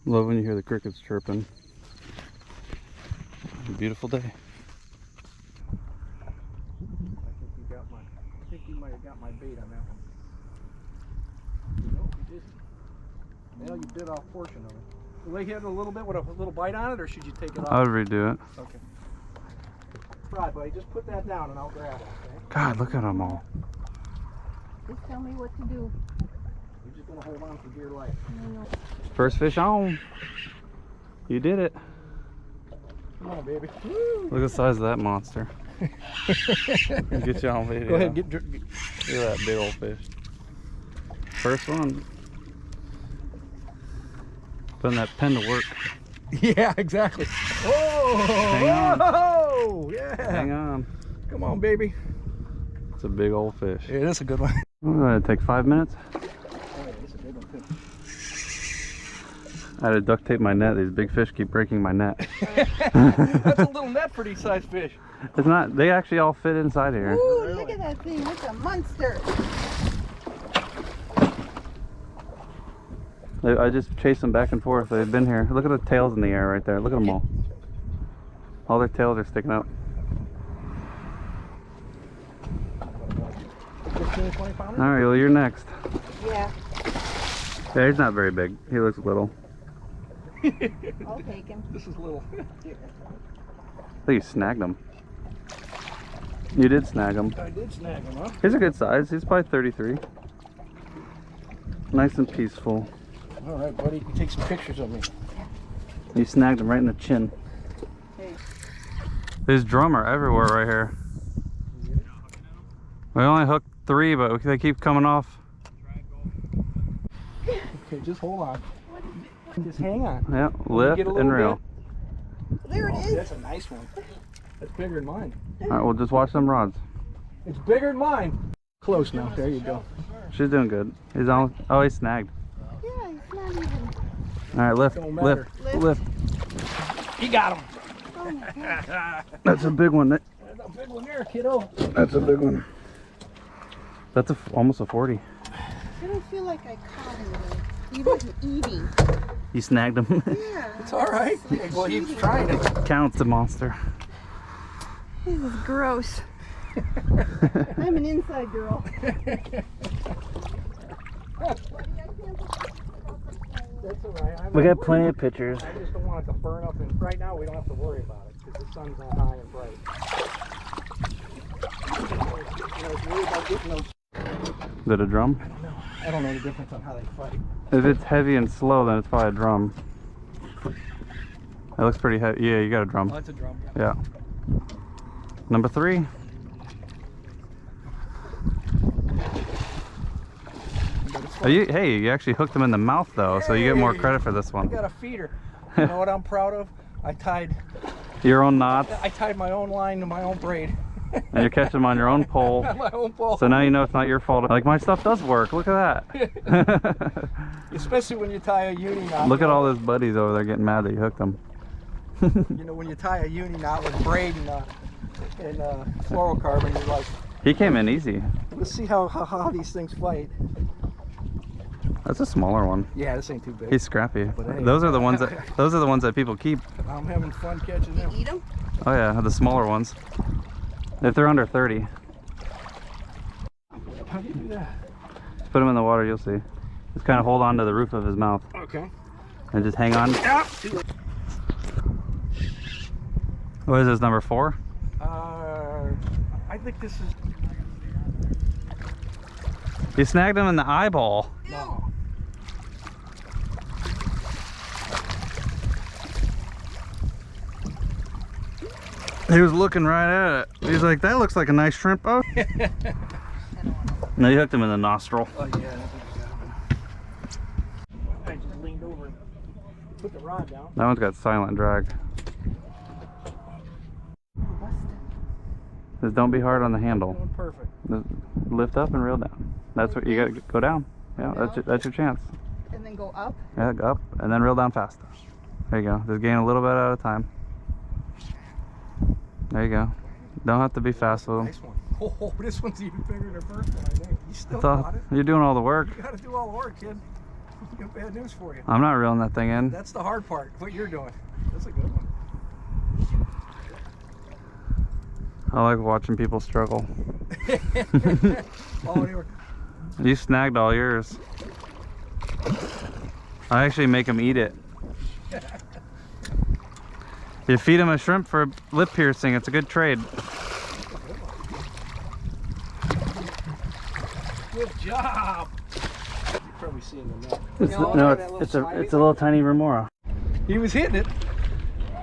Love when you hear the crickets chirping. Beautiful day. I think you might have got my bait on that one. Nope, you didn't. Well, you bit off a portion of it. Will they hit a little bit with a little bite on it, or should you take it off? I would redo it. Okay. Right, buddy, just put that down and I'll grab it, okay? God, look at them all. Just tell me what to do. You're just going to hold on for dear life. First fish on. You did it. Come on, baby. Woo. Look at the size of that monster. Get you on video. Go ahead, get. Look at that big old fish. First one. Putting that pen to work. Yeah, exactly. Oh, Hang on. Oh, yeah. Hang on. Come on, baby. It's a big old fish. Yeah, that's a good one. I'm gonna take 5 minutes. Oh, yeah, that's a big one, too. I had to duct tape my net. These big fish keep breaking my net. That's a little net for these size fish. It's not, they actually all fit inside here. Ooh, look at that thing. It's a monster. I just chase them back and forth. They've been here. Look at the tails in the air right there. Look at them all. All their tails are sticking up. 15, 20 pounders? All right, well, you're next. Yeah, Yeah, he's not very big. He looks little. I'll take him. This is little. I think you snagged him. You did snag him. I did snag him, huh? He's a good size. He's probably 33. Nice and peaceful. All right, buddy. You can take some pictures of me. You snagged him right in the chin. Hey. There's drum are everywhere right here. We only hooked 3, but they keep coming off. Okay, just hold on. Just hang on. Yeah, lift and reel. There it Oh, is. that's a nice one. That's bigger than mine. All right, we'll just watch them rods. It's bigger than mine. Close now. There you go. She's doing good. He's on. Oh, he's snagged. Yeah, he's not even. All right, lift, Don't lift, matter. lift. You got him. Oh my God. That's a big one. There's a big one there, kiddo. That's a big one. That's almost a 40. I don't feel like I caught him though. He wasn't eating. You snagged him. Yeah. It's all right. Well, he was trying it. Counts the monster. This is gross. I'm an inside girl. That's all right. We got plenty of pictures. I just don't want it to burn up, and right now we don't have to worry about it because the sun's not high and bright. You know, it's really about getting those. Is it a drum? I don't know the difference on how they fight. If it's heavy and slow, then it's probably a drum. It looks pretty heavy. Yeah, you got a drum. Oh, it's a drum. Yeah. Number 3. Hey, you actually hooked them in the mouth though, so you get more credit for this I one. got a feeder. You know what I'm proud of? I tied Your own knots, my own line to my own braid. and you're catching them on your own pole. My own pole. So now you know it's not your fault. Like, my stuff does work. Look at that. Especially when you tie a uni knot. Look at all those buddies over there getting mad that you hooked them. You know, when you tie a uni knot with braid and fluorocarbon, you're like, He came in easy. let's see how these things fight. That's a smaller one. Yeah, this ain't too big. He's scrappy. But hey. Those are the ones that people keep. I'm having fun catching them. Eat them? Oh yeah, the smaller ones. If they're under 30. How do you do that? Just put them in the water, you'll see. Just kind of hold on to the roof of his mouth Okay. and just hang on. What is this, number 4? I think this is. You snagged him in the eyeball. No. He was looking right at it. He's like, that looks like a nice shrimp. Oh. No, you hooked him in the nostril. Oh, yeah. I just leaned over and put the rod down. That one's got silent drag. Just don't be hard on the handle. Doing perfect. Just lift up and reel down. That's what you got to go down. Yeah, that's your chance. And then go up? Yeah, go up and then reel down fast. There you go. Just gain a little bit at a time. There you go. Don't have to be fast with them. Nice one. Oh, this one's even bigger than the first one, I think. You still It's all, got it. you're doing all the work. You gotta do all the work, kid. Got bad news for you. I'm not reeling that thing in. That's the hard part. What you're doing. That's a good one. I like watching people struggle. Oh, they were. You snagged all yours. I actually make them eat it. You feed them a shrimp for lip piercing. It's a good trade. Good job. You've probably seen them now. It's, You know, no, that little it's slimy a little tiny remora. He was hitting it.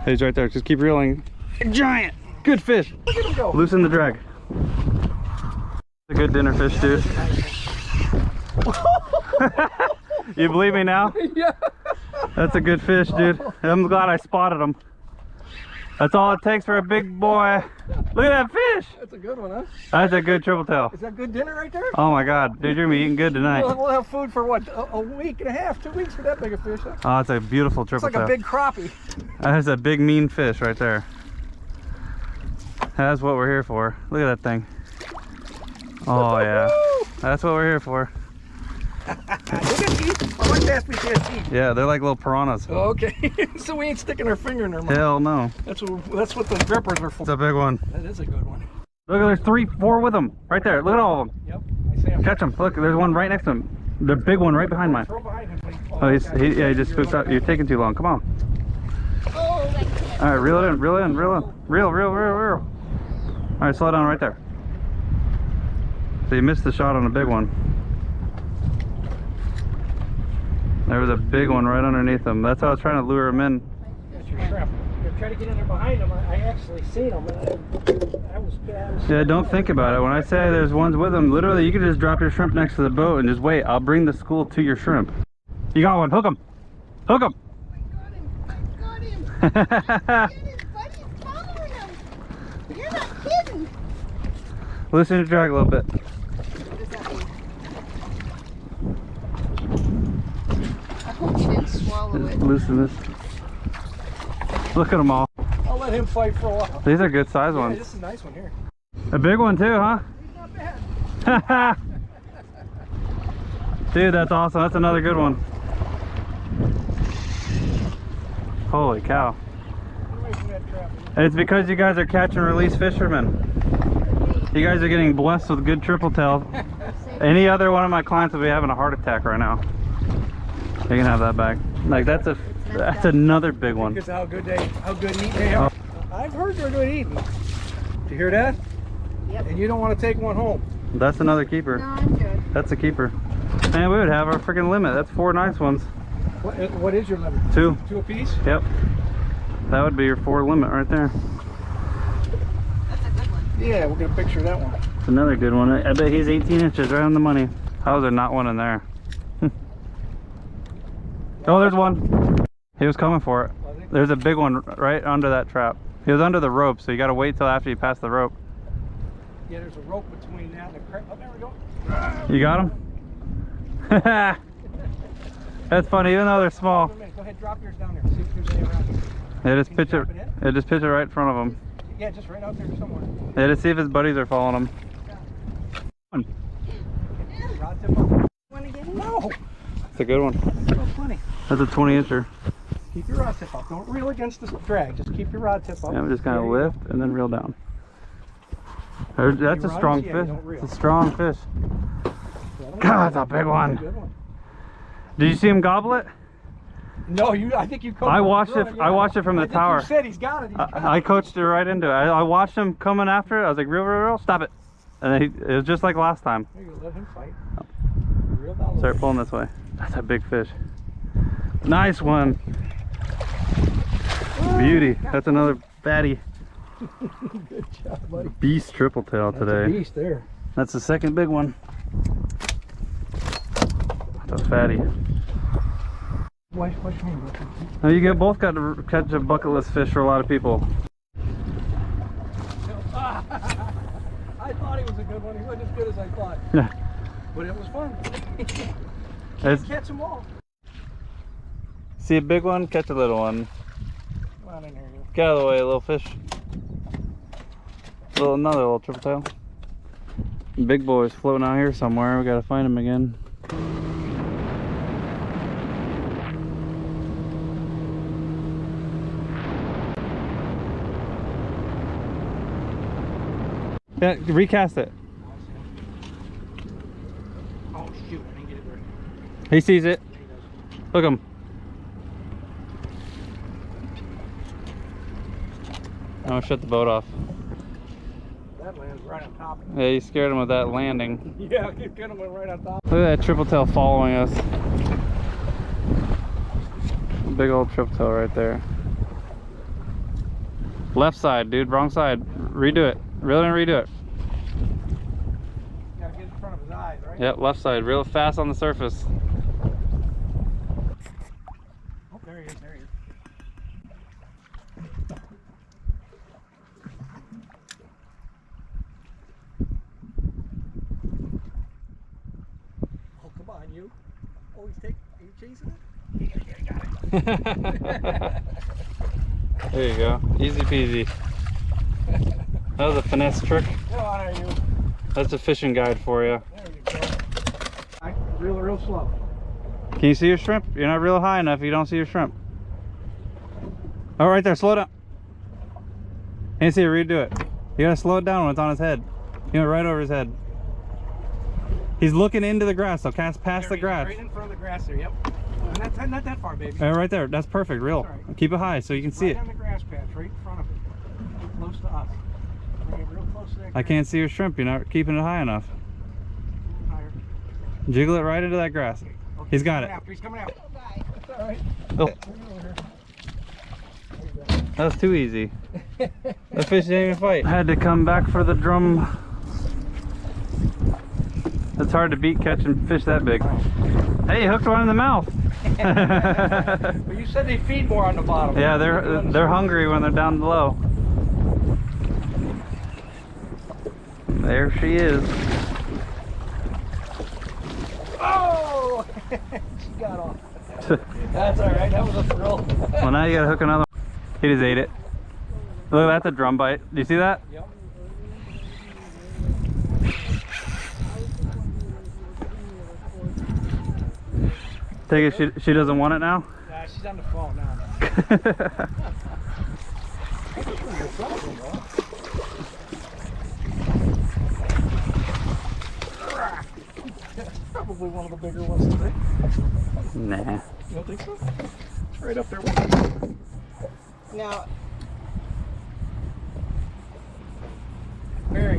He's right there. Just keep reeling. Giant. Good fish. Look at him go. Loosen the drag. It's a good dinner fish, dude. You believe me now? Yeah. That's a good fish, dude. I'm glad I spotted him. That's all it takes for a big boy. Look at that fish. That's a good one, huh? That's a good triple tail. Is that good dinner right there? Oh my God, dude, you're gonna be eating good tonight. We'll have food for what? A week and a half, 2 weeks for that big a fish. Huh? Oh, it's a beautiful It's triple like tail. a big crappie. That's a big mean fish right there. That's what we're here for. Look at that thing. Oh yeah, that's what we're here for. Look at teeth. I like to ask me if he has teeth. Yeah, they're like little piranhas. Oh, okay. So we ain't sticking our finger in their mouth. Hell no. That's what the grippers are for. It's a big one. That is a good one. Look, there's 3, 4 with them right there. Look at all of them. Yep. I see him. Catch them. Look, there's one right next to him. The big one right behind mine. Throw behind him. Oh, he just spooked out. You're taking too long. Come on. Oh, I can't. All right, reel it in, reel it in, reel in. Reel. All right, slow down right there. So you missed the shot on the big one. There was a big one right underneath him. That's how I was trying to lure him in. That's your shrimp. You're trying to get in there behind him. I actually seen him. I was Yeah, don't think about it. When I say there's ones with them, literally you can just drop your shrimp next to the boat and just wait. I'll bring the school to your shrimp. You got one. Hook him. Hook him. I got him. His buddy's following him. You're not kidding. Loosen your drag a little bit. What does that mean? I hope you didn't swallow it. Loosen this. Look at them all. I'll let him fight for a while. These are good size Yeah, ones. this is a nice one here. A big one too, huh? He's not bad. Dude, that's awesome. That's another good one. Holy cow. Get away from that trap. It's because you guys are catch and release fishermen. You guys are getting blessed with good triple tail. Any other one of my clients will be having a heart attack right now. You can have that back. Like that's another big one. Because how good eating they are. I've heard they're good eating. Did you hear that? Yep. And you don't want to take one home. That's another keeper. No, I'm good. That's a keeper. Man, we would have our freaking limit. That's 4 nice ones. What is your limit? 2. 2 apiece? Yep. That would be your 4 limit right there. That's a good one. Yeah, we'll get a picture of that one. It's another good one. I bet he's 18 inches right on the money. How is there not one in there? Oh, there's one. He was coming for it. Was he? There's a big one right under that trap. He was under the rope, so you got to wait till after you pass the rope. Yeah, there's a rope between that and the crap. Oh, there we go. You got him? That's funny, even though they're small. Wait a minute. Go ahead, drop yours down there. See if there's any around here. They just Can you pitch it. drop it in? They just pitch it right in front of him. Yeah, just right out there somewhere. They just see if his buddies are following him. Rod tip up. Want to get him? No! It's a good one. Oh, plenty. That's a 20 incher. Keep your rod tip up. Don't reel against the drag. Just keep your rod tip up. Yeah, we just kind of There you go. lift and then reel down. That's a rod strong is- yeah, fish. don't reel. It's a strong fish. That'll God, that's work. a big one. Good one. Did you see him gobble it? No, I think you coached I him watched through it. I watched it from the I think tower. You said he's got it. He's got I it. coached it right into it. I watched him coming after it. I was like, reel, stop it. And then it was just like last time. There you go, let him fight. Reel down a Start little. pulling this way. That's a big fish. Nice one. Beauty. That's another fatty Good job, buddy. beast triple tail That's a today. beast there. That's the second big one. That's a fatty. What's your name, bro? Now you both got to catch a bucket list fish for a lot of people. I thought he was a good one. He wasn't as good as I thought. Yeah. But it was fun. It's- Catch them all. See a big one, catch a little one. Come on in here, you. Get out of the way, little fish. Another little triple tail. Big boy's floating out here somewhere. We gotta find him again. Yeah, recast it. Oh shoot, I didn't get it right. He sees it. Yeah, he does. Look him. Oh, shut the boat off. That lands right on top of Yeah, you scared him with that landing. it. Yeah, it kind of went right on top. Look at that triple tail following us. Big old triple tail right there. Left side, dude. Wrong side. Redo it. Reel it and redo it. Gotta get in front of his eyes, right? Yep, left side. Real fast on the surface. Oh, there he is, there he is. Oh, come on, you. Oh, are you chasing it? There you go. Easy peasy. That was a finesse trick. Come on, are you? That's a fishing guide for you. There you go. Real slow. Can you see your shrimp? You're not real high enough. You don't see your shrimp. Oh, right there. Slow down. Can you see it? Redo it. You gotta slow it down when it's on his head. You know, right over his head. He's looking into the grass, so cast past the grass. Right in front of the grass there, yep. Not that far, baby. Right there. That's perfect. Real. Right. Keep it high so you can see Right it. on the grass patch, right in front of it. Close to us. Bring it real close to that I can't see your shrimp. You're not keeping it high enough. higher. Jiggle it right into that grass. Okay, He's got it. He's coming out. Bye. That's all right. Oh, Bring it over here. that was too easy. The fish didn't even fight. I had to come back for the drum. It's hard to beat catching fish that big. Hey, you hooked one in the mouth. But you said they feed more on the bottom. Yeah, they're hungry when they're down below. There she is. Oh! She got off. That's all right. That was a thrill. Well, now you gotta hook another one. He just ate it. Look, that's a drum bite. Do you see that? Yep. Take it. She doesn't want it now. Nah, she's on the phone now. That's probably one of the bigger ones today. Nah. You don't think so? It's right up there with it. Now, Very